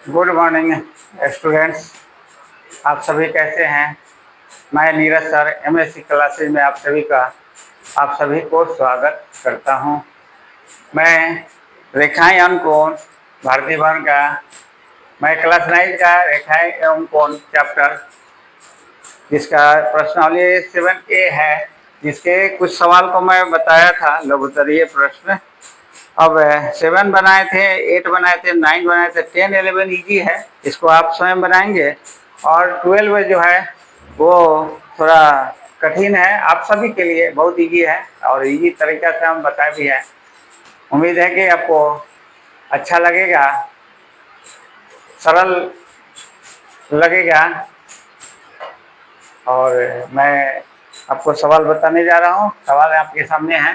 Good morning students. आप सभी कैसे हैं? मैं नीरज सर एमएससी क्लासेज में आप सभी को स्वागत करता हूं। मैं रेखाएं एवं कोण भारतीय भवन का मैं क्लास 9 का रेखाएं एवं कोण चैप्टर जिसका प्रश्नावली 7A है, जिसके कुछ सवाल को मैं बताया था लघुत्तरीय प्रश्न। अब 7 बनाए थे, 8 बनाए थे, 9 बनाए थे, 10, 11 इजी है, इसको आप स्वयं बनाएंगे। और 12 जो है वो थोड़ा कठिन है, आप सभी के लिए बहुत इजी है और इजी तरीका से हम बताए भी हैं। उम्मीद है कि आपको अच्छा लगेगा, सरल लगेगा। और मैं आपको सवाल बताने जा रहा हूँ। सवाल आपके सामने है।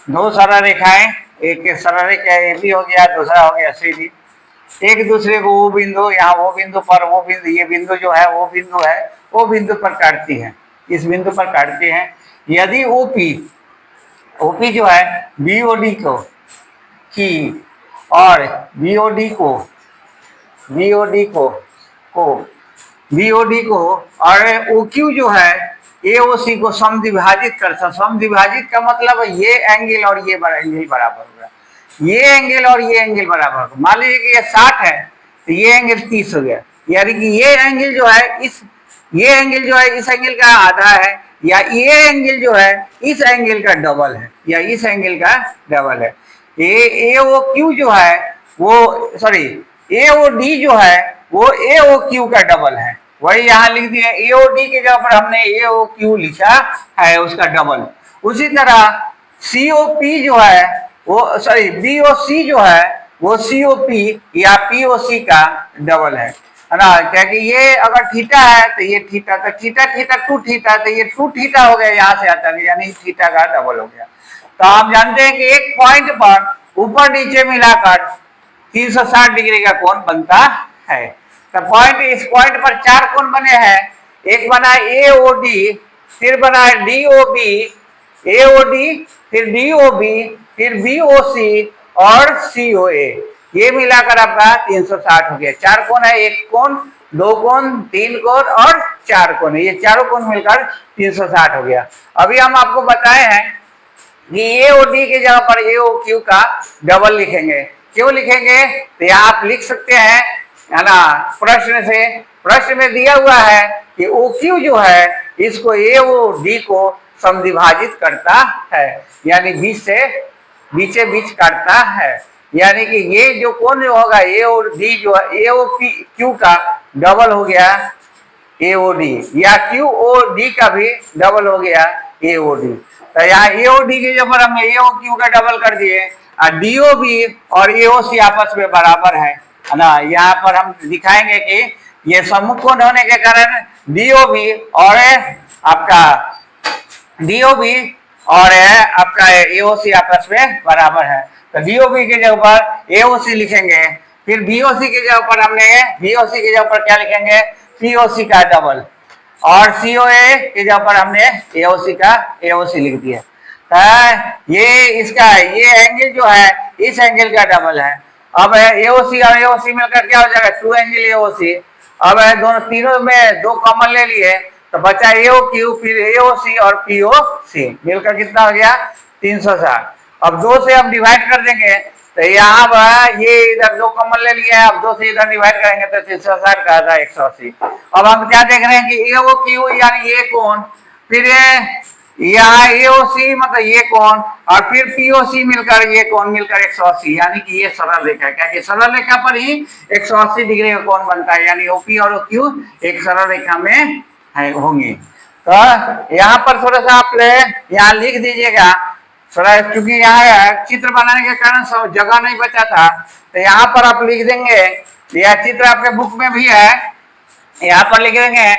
दो सरल रेखाएं, एक सरल रेखा ए बी हो गया, दूसरा हो गया सी डी। एक दूसरे को वो बिंदु, यहाँ वो बिंदु पर वो बिंदु, ये बिंदु जो है वो बिंदु पर काटती है, इस बिंदु पर काटती है। यदि ओपी जो है बीओडी को की और बीओडी को और ओक्यू जो है एओसी को समद्विभाजित समद्विभाजित का मतलब ये एंगल और ये एंगल बराबर होगा, ये एंगल और ये एंगल बराबर होगा। मान लीजिए कि ये 60 है तो ये एंगल 30 हो गया, यानी कि ये एंगल जो है इस एंगल का आधा है, या ये एंगल जो है इस एंगल का डबल है, या इस एंगल का डबल है। एओक्यू जो है वो एओडी जो है वो एओक्यू का डबल है। वही यहाँ लिख दिए, एओडी के जगह पर हमने एओक्यू लिखा है, उसका डबल। उसी तरह सीओपी जो है वो बीओसी जो है वो सीओपी या पीओसी का डबल है ना। क्या कि ये अगर थीटा है तो ये थीटा, तो थीटा 2 थीटा, तो ये 2 थीटा हो गया, यहाँ से आता है, यानी थीटा का डबल हो गया। तो आप जानते हैं कि एक पॉइंट पर ऊपर नीचे मिलाकर 360 डिग्री का कोण बनता है। तो इस पॉइंट पर 4 कोण बने हैं। एक बना एओडी, फिर बना डीओबी, एओडी, फिर डीओबी, फिर बीओसी और सीओए। ये मिलाकर आपका 360 हो गया। 4 कोण है, एक कोण, 2 कोण, 3 कोण और 4 कोण है, ये चारों कोण मिलकर 360 हो गया। अभी हम आपको बताए हैं कि एओडी के जगह पर एओक्यू का डबल लिखेंगे। क्यों लिखेंगे? तो यहाँ आप लिख सकते हैं, है ना, प्रश्न में दिया हुआ है कि ओक्यू जो है इसको एओडी को समद्विभाजित करता है, यानी बीचे बीच काटता है। यानी कि ये जो कोण जो होगा एओडी जो है एओपी क्यू का डबल हो गया एओडी, या क्यूओडी का भी डबल हो गया एओडी। तो यहाँ एओडी के जगह पर हमने एओक्यू का डबल कर दिए। डीओबी और एओसी आपस में बराबर है ना। यहाँ पर हम दिखाएंगे कि ये सम्मुख कोण होने के कारण डीओबी और आपका एओसी आपस में बराबर है। तो डीओबी के जगह पर एओसी लिखेंगे, फिर बीओसी के जगह पर क्या लिखेंगे? पीओसी का डबल, और सीओए के जगह पर हमने एओसी का एओसी लिख दिया। ये एंगल जो है इस एंगल का डबल है। अब एओसी और एओसी मिलकर क्या हो जाएगा? 2 एंगल एओसी। अब दोनों तीनों में 2 कॉमन ले लिए तो बचा एओक्यू, फिर एओसी और पीओसी, मिलकर कितना हो गया? 360। अब 2 से हम डिवाइड कर देंगे तो यहाँ पर ये इधर 2 कॉमन ले लिया है, अब 2 से इधर डिवाइड करेंगे तो 360 का आधा 180। अब हम क्या देख रहे हैं कि एओक्यू यानी ये कोण, फिर यहाँ एओसी मतलब ये कोण, और फिर पीओसी मिलकर ये कोण मिलकर 180, यानी कि ये सरल रेखा है। क्या कि सरल रेखा पर ही 180 डिग्री का कोण बनता है, यानी ओपी और ओक्यू एक सरल रेखा में होंगे। तो यहाँ पर थोड़ा सा आप यहाँ लिख दीजिएगा थोड़ा, क्योंकि यहाँ चित्र बनाने के कारण सब जगह नहीं बचा था, तो यहाँ पर आप लिख देंगे। यह चित्र आपके बुक में भी है, यहाँ पर लिख देंगे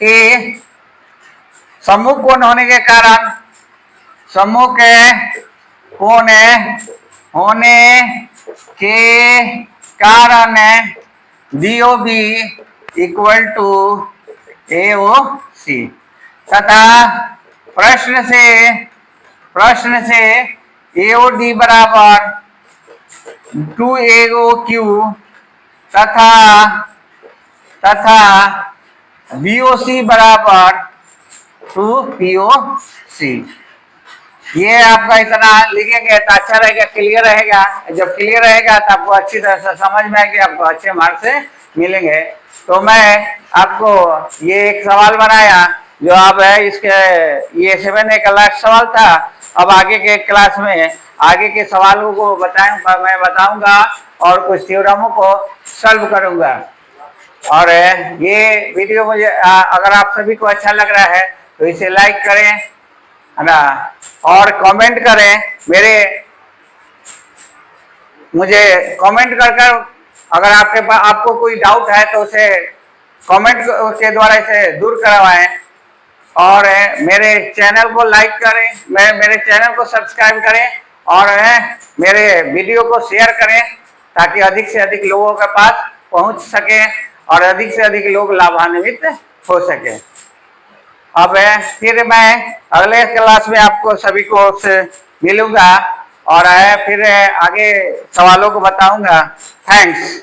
कि सम्मुख कोण होने के कारण डीओबी इक्वल टू एओसी, तथा प्रश्न से एओडी बराबर 2 एओक्यू तथा तथा VOC बराबर 2POC। ये आपका इतना लिखेंगे तो अच्छा रहेगा, क्लियर रहेगा। जब क्लियर रहेगा तो आपको अच्छी तरह से समझ में आएगी, आपको अच्छे मार्क्स से मिलेंगे। तो मैं आपको ये एक सवाल बनाया जो अब है इसके, ये 7A का लास्ट सवाल था। अब आगे के क्लास में आगे के सवालों को मैं बताऊंगा और कुछ थ्योरमों को सॉल्व करूंगा। और ये वीडियो मुझे अगर आप सभी को अच्छा लग रहा है तो इसे लाइक करें, है ना, और कमेंट करें। मुझे कमेंट कर अगर आपको कोई डाउट है तो उसे कमेंट के द्वारा इसे दूर करवाएं। और मेरे चैनल को लाइक करें, मेरे चैनल को सब्सक्राइब करें और मेरे वीडियो को शेयर करें ताकि अधिक से अधिक लोगों के पास पहुंच सके और अधिक से अधिक लोग लाभान्वित हो सके। अब फिर मैं अगले क्लास में आपको सभी को से मिलूंगा और फिर आगे सवालों को बताऊंगा। थैंक्स।